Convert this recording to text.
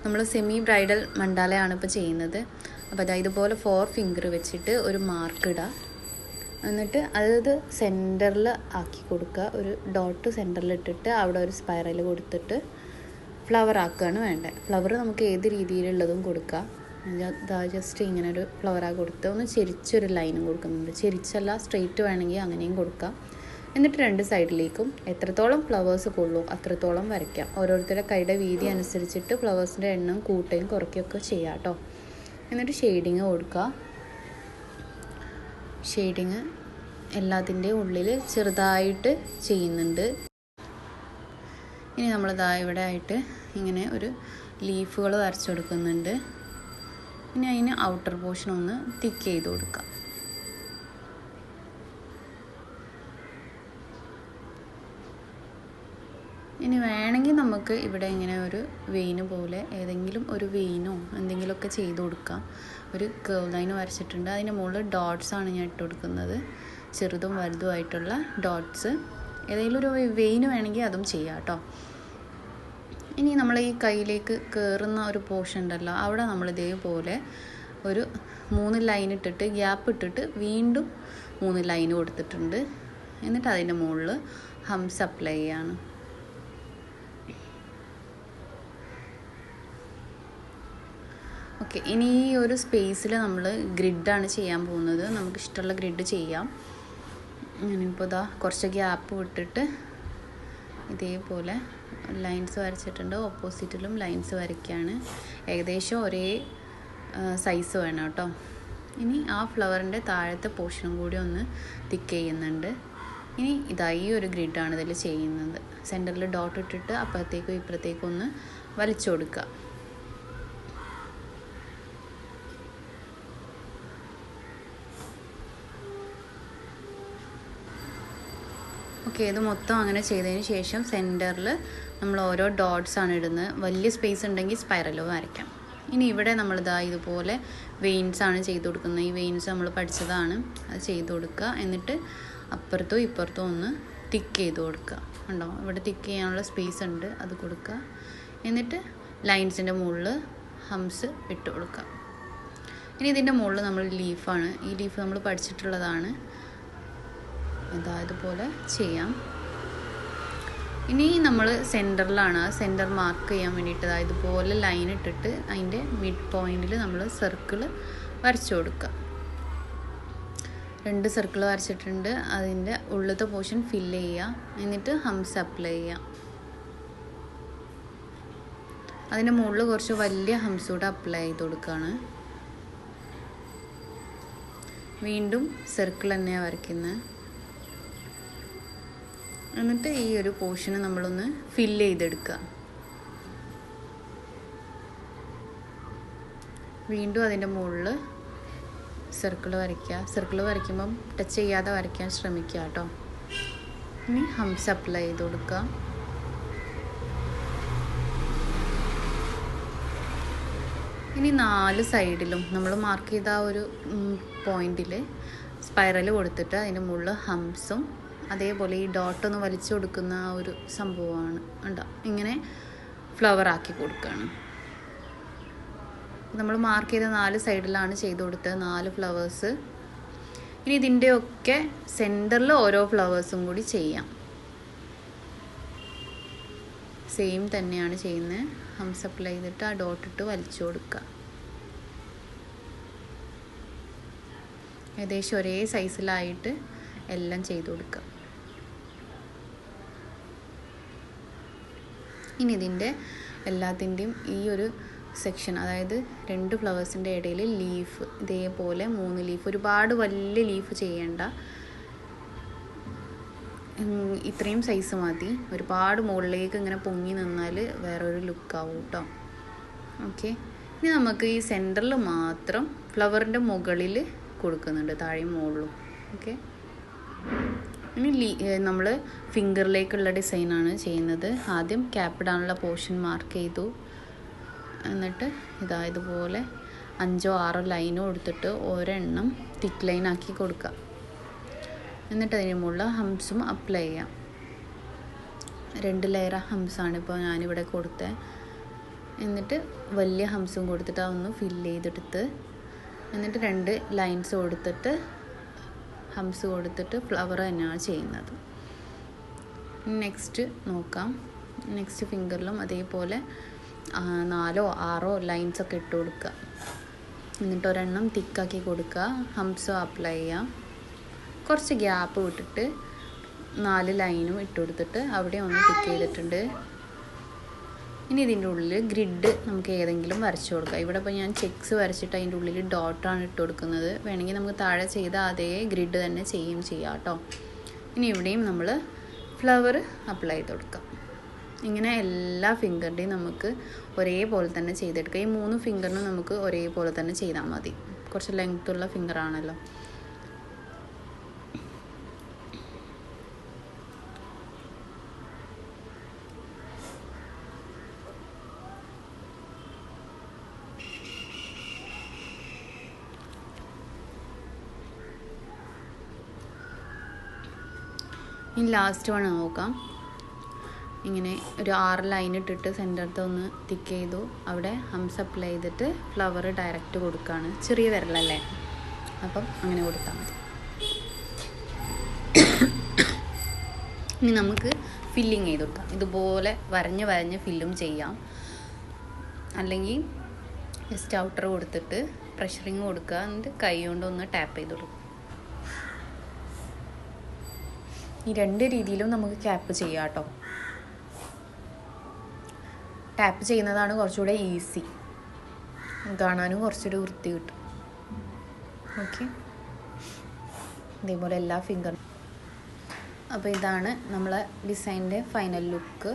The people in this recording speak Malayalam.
നമ്മൾ സെമി ബ്രൈഡൽ മണ്ടാലയാണ് ഇപ്പോൾ ചെയ്യുന്നത്. അപ്പോൾ അതായത് ഇതുപോലെ 4 ഫിംഗർ വെച്ചിട്ട് ഒരു മാർക്ക് ഇടുക. എന്നിട്ട് അത് സെൻറ്ററിൽ ആക്കി കൊടുക്കുക. ഒരു ഡോട്ട് സെൻറ്ററിൽ ഇട്ടിട്ട് അവിടെ ഒരു സ്പൈറൽ കൊടുത്തിട്ട് ഫ്ലവർ ആക്കുകയാണ് വേണ്ടത്. ഫ്ലവർ നമുക്ക് ഏത് രീതിയിലുള്ളതും കൊടുക്കാം. ജസ്റ്റ് ഇങ്ങനെ ഒരു ഫ്ലവറാക്കി കൊടുത്ത് ഒന്ന് ചെരിച്ചൊരു ലൈനും കൊടുക്കുന്നുണ്ട്. ചെരിച്ചല്ല, സ്ട്രെയിറ്റ് വേണമെങ്കിൽ അങ്ങനെയും കൊടുക്കാം. എന്നിട്ട് 2 സൈഡിലേക്കും എത്രത്തോളം ഫ്ലവേഴ്സ് കൊള്ളൂ അത്രത്തോളം വരയ്ക്കാം. ഓരോരുത്തരുടെ കൈയുടെ വീതി അനുസരിച്ചിട്ട് ഫ്ലവേഴ്സിൻ്റെ എണ്ണം കൂട്ടുകയും കുറയ്ക്കുകയൊക്കെ ചെയ്യാം കേട്ടോ. എന്നിട്ട് ഷെയ്ഡിങ് കൊടുക്കുക. ഷെയ്ഡിങ് എല്ലാത്തിൻ്റെ ഉള്ളിൽ ചെറുതായിട്ട് ചെയ്യുന്നുണ്ട്. ഇനി നമ്മളിതാ ഇവിടെ ആയിട്ട് ഇങ്ങനെ ഒരു ലീഫുകൾ വരച്ചു കൊടുക്കുന്നുണ്ട്. ഇനി അതിന് ഔട്ടർ പോർഷൻ ഒന്ന് തിക്ക് ചെയ്ത് കൊടുക്കാം. ഇനി വേണമെങ്കിൽ നമുക്ക് ഇവിടെ ഇങ്ങനെ ഒരു വെയിന് പോലെ ഏതെങ്കിലും ഒരു വെയിനോ എന്തെങ്കിലുമൊക്കെ ചെയ്ത് കൊടുക്കാം. ഒരു കേർവ് ലൈൻ വരച്ചിട്ടുണ്ട്. അതിൻ്റെ മുകളിൽ ഡോട്ട്സാണ് ഞാൻ ഇട്ട് കൊടുക്കുന്നത്. ചെറുതും വലുതുമായിട്ടുള്ള ഡോട്ട്സ്. ഏതെങ്കിലും ഒരു വെയിന് വേണമെങ്കിൽ അതും ചെയ്യാം കേട്ടോ. ഇനി നമ്മൾ ഈ കയ്യിലേക്ക് കയറുന്ന ഒരു പോർഷൻ ഉണ്ടല്ലോ, അവിടെ നമ്മൾ ഇതേപോലെ ഒരു 3 ലൈൻ ഇട്ടിട്ട് ഗ്യാപ്പ് ഇട്ടിട്ട് വീണ്ടും 3 ലൈൻ കൊടുത്തിട്ടുണ്ട്. എന്നിട്ട് അതിൻ്റെ മുകളിൽ ഹംസ് അപ്ലൈ ചെയ്യാണ്. ഓക്കെ, ഇനി ഈ ഒരു സ്പേസിൽ നമ്മൾ ഗ്രിഡാണ് ചെയ്യാൻ പോകുന്നത്. നമുക്ക് ഇഷ്ടമുള്ള ഗ്രിഡ് ചെയ്യാം. ഞാനിപ്പോൾ ഇതാ കുറച്ച് ഗ്യാപ്പ് വിട്ടിട്ട് ഇതേപോലെ ലൈൻസ് വരച്ചിട്ടുണ്ട്. ഓപ്പോസിറ്റിലും ലൈൻസ് വരയ്ക്കുകയാണ്. ഏകദേശം ഒരേ സൈസ് വേണം കേട്ടോ. ഇനി ആ ഫ്ലവറിൻ്റെ താഴത്തെ പോർഷനും കൂടി ഒന്ന് തിക്ക് ചെയ്യുന്നുണ്ട്. ഇനി ഇതാ ഈ ഒരു ഗ്രിഡാണ് ഇതിൽ ചെയ്യുന്നത്. സെൻറ്ററിൽ ഡോട്ട് ഇട്ടിട്ട് അപ്പുറത്തേക്കും ഇപ്പുറത്തേക്കും ഒന്ന് വലിച്ചു കൊടുക്കുക. ഓക്കെ, ഇത് മൊത്തം അങ്ങനെ ചെയ്തതിന് ശേഷം സെൻറ്ററിൽ നമ്മൾ ഓരോ ഡോട്ട്സാണ് ഇടുന്നത്. വലിയ സ്പേസ് ഉണ്ടെങ്കിൽ സ്പൈറലോ വരയ്ക്കാം. ഇനി ഇവിടെ നമ്മളിതാ ഇതുപോലെ വെയിൻസാണ് ചെയ്ത് കൊടുക്കുന്നത്. ഈ വെയിൻസ് നമ്മൾ പഠിച്ചതാണ്, അത് ചെയ്ത് കൊടുക്കുക. എന്നിട്ട് അപ്പുറത്തും ഇപ്പുറത്തും ഒന്ന് തിക്ക് ചെയ്ത് കൊടുക്കുക. ഉണ്ടോ, ഇവിടെ തിക്ക് ചെയ്യാനുള്ള സ്പേസ് ഉണ്ട്, അത് കൊടുക്കുക. എന്നിട്ട് ലൈൻസിൻ്റെ മുകളിൽ ഹംസ് ഇട്ട് കൊടുക്കുക. ഇനി ഇതിൻ്റെ മുകളിൽ നമ്മൾ ലീഫാണ്. ഈ ലീഫ് നമ്മൾ പഠിച്ചിട്ടുള്ളതാണ്. ഇതുപോലെ ചെയ്യാം. ഇനി നമ്മൾ സെൻറ്ററിലാണ്, സെൻറ്റർ മാർക്ക് ചെയ്യാൻ വേണ്ടിയിട്ട് ഇതുപോലെ ലൈൻ ഇട്ടിട്ട് അതിൻ്റെ മിഡ് പോയിന്റിൽ നമ്മൾ സർക്കിൾ വരച്ചു കൊടുക്കുക. 2 സർക്കിൾ വരച്ചിട്ടുണ്ട്. അതിൻ്റെ ഉള്ളത്തെ പോർഷൻ ഫില്ല് ചെയ്യുക. എന്നിട്ട് ഹംസ് അപ്ലൈ ചെയ്യുക. അതിൻ്റെ മുകളിൽ കുറച്ച് വലിയ ഹംസ് കൂടെ അപ്ലൈ ചെയ്ത് കൊടുക്കുകയാണ്. വീണ്ടും സർക്കിൾ തന്നെയാണ് വരയ്ക്കുന്നത്. എന്നിട്ട് ഈ ഒരു പോർഷന് നമ്മളൊന്ന് ഫില്ല് ചെയ്തെടുക്കുക. വീണ്ടും അതിൻ്റെ മുകളിൽ സർക്കിൾ വരയ്ക്കുക. സർക്കിൾ വരയ്ക്കുമ്പം ടച്ച് ചെയ്യാതെ വരയ്ക്കാൻ ശ്രമിക്കുക കേട്ടോ. ഇനി ഹംസ് അപ്ലൈ ചെയ്ത് കൊടുക്കുക. ഇനി 4 സൈഡിലും നമ്മൾ മാർക്ക് ചെയ്ത ആ ഒരു പോയിന്റിൽ സ്പൈറൽ കൊടുത്തിട്ട് അതിൻ്റെ മുകളിൽ ഹംസും അതേപോലെ ഈ ഡോട്ടൊന്ന് വലിച്ചു കൊടുക്കുന്ന ആ ഒരു സംഭവമാണ് ഉണ്ടോ, ഇങ്ങനെ ഫ്ലവർ ആക്കി കൊടുക്കുകയാണ്. നമ്മൾ മാർക്ക് ചെയ്ത 4 സൈഡിലാണ് ചെയ്ത് കൊടുത്തത് 4 ഫ്ലവേഴ്സ്. ഇനി ഇതിൻ്റെയൊക്കെ സെൻറ്ററിൽ ഓരോ ഫ്ലവേഴ്സും കൂടി ചെയ്യാം. സെയിം തന്നെയാണ് ചെയ്യുന്നത്. ഹംസ് അപ്ലൈ ചെയ്തിട്ട് ആ ഡോട്ടിട്ട് വലിച്ചു കൊടുക്കുക. ഏകദേശം ഒരേ സൈസിലായിട്ട് എല്ലാം ചെയ്ത് കൊടുക്കുക. ഇനി ഇതിൻ്റെ എല്ലാത്തിൻ്റെയും ഈ ഒരു സെക്ഷൻ, അതായത് 2 ഫ്ലവേഴ്സിൻ്റെ ഇടയിൽ ലീഫ് ഇതേപോലെ 3 ലീഫ്, ഒരുപാട് വലിയ ലീഫ് ചെയ്യേണ്ട, ഇത്രയും സൈസ് മതി. ഒരുപാട് മുകളിലേക്ക് ഇങ്ങനെ പൊങ്ങി നിന്നാൽ വേറൊരു ലുക്കാവും കേട്ടോ. ഓക്കെ, ഇനി നമുക്ക് ഈ സെൻറ്ററിൽ മാത്രം ഫ്ലവറിൻ്റെ മുകളിൽ കൊടുക്കുന്നുണ്ട്, താഴെയും മുകളിലും. ഓക്കെ, ഇനി നമ്മൾ ഫിംഗറിലേക്കുള്ള ഡിസൈനാണ് ചെയ്യുന്നത്. ആദ്യം ക്യാപ്പ് ഇടാനുള്ള പോർഷൻ മാർക്ക് ചെയ്തു. എന്നിട്ട് ഇതുപോലെ 5 or 6 ലൈനും എടുത്തിട്ട് ഒരെണ്ണം തിക്ക് ലൈൻ ആക്കി കൊടുക്കുക. എന്നിട്ട് അതിന് മുകളിൽ ഹംസും അപ്ലൈ ചെയ്യാം. 2 ലെയർ ഹംസാണ് ഇപ്പോൾ ഞാനിവിടെ കൊടുത്തത്. എന്നിട്ട് വലിയ ഹംസും കൊടുത്തിട്ട് അതൊന്ന് ഫില്ല് ചെയ്തെടുത്ത് എന്നിട്ട് 2 ലൈൻസ് കൊടുത്തിട്ട് ഹംസ് കൊടുത്തിട്ട് ഫ്ലവർ തന്നെയാണ് ചെയ്യുന്നത്. നെക്സ്റ്റ് നോക്കാം. നെക്സ്റ്റ് ഫിംഗറിലും അതേപോലെ 4 or 6 ലൈൻസ് ഒക്കെ ഇട്ട് കൊടുക്കുക. എന്നിട്ട് ഒരെണ്ണം തിക്കാക്കി കൊടുക്കുക. ഹംസ് അപ്ലൈ ചെയ്യുക. കുറച്ച് ഗ്യാപ്പ് വിട്ടിട്ട് 4 ലൈനും ഇട്ട് കൊടുത്തിട്ട് അവിടെ ഒന്ന് തിക്ക് ചെയ്തിട്ടുണ്ട്. ഇനി ഇതിൻ്റെ ഉള്ളിൽ ഗ്രിഡ് നമുക്ക് ഏതെങ്കിലും വരച്ചു കൊടുക്കാം. ഇവിടെ ഇപ്പോൾ ഞാൻ ചെക്സ് വരച്ചിട്ട് അതിൻ്റെ ഉള്ളിൽ ഡോട്ടാണ് ഇട്ട് കൊടുക്കുന്നത്. വേണമെങ്കിൽ നമുക്ക് താഴെ ചെയ്ത അതേ ഗ്രിഡ് തന്നെ ചെയ്യാം കേട്ടോ. ഇനി ഇവിടെയും നമ്മൾ ഫ്ലവർ അപ്ലൈ ചെയ്ത് കൊടുക്കാം. ഇങ്ങനെ എല്ലാ ഫിംഗറിൻ്റെയും നമുക്ക് ഒരേപോലെ തന്നെ ചെയ്തെടുക്കാം. ഈ 3 ഫിംഗറിനും നമുക്ക് ഒരേപോലെ തന്നെ ചെയ്താൽ മതി. കുറച്ച് ലെങ്ത്തുള്ള ഫിംഗറാണല്ലോ. ഇനി ലാസ്റ്റ് വൺ നോക്കാം. ഇങ്ങനെ ഒരു 6 ലൈൻ ഇട്ടിട്ട് സെൻറ്ററത്തെ ഒന്ന് തിക്ക് ചെയ്തു. അവിടെ ഹംസ് അപ്ലൈ ചെയ്തിട്ട് ഫ്ലവർ ഡയറക്റ്റ് കൊടുക്കുകയാണ്. ചെറിയ വിരലല്ലേ, അപ്പം അങ്ങനെ കൊടുത്താൽ മതി. ഇനി നമുക്ക് ഫില്ലിങ് ചെയ്ത് കൊടുക്കാം. ഇതുപോലെ വരഞ്ഞ് ഫില്ലും ചെയ്യാം. അല്ലെങ്കിൽ ജസ്റ്റ് ഔട്ടർ കൊടുത്തിട്ട് പ്രഷറിങ് കൊടുക്കുക. എന്നിട്ട് കൈ കൊണ്ടൊന്ന് ടാപ്പ് ചെയ്ത് കൊടുക്കും. ഈ 2 രീതിയിലും നമുക്ക് ക്യാപ്പ് ചെയ്യാം കേട്ടോ. ടാപ്പ് ചെയ്യുന്നതാണ് കുറച്ചുകൂടെ ഈസി, കാണാനും കുറച്ചുകൂടി വൃത്തി കിട്ടും. ഓക്കെ, ഇതേപോലെ എല്ലാ ഫിംഗറും. അപ്പോൾ ഇതാണ് നമ്മളെ ഡിസൈനിൻ്റെ ഫൈനൽ ലുക്ക്.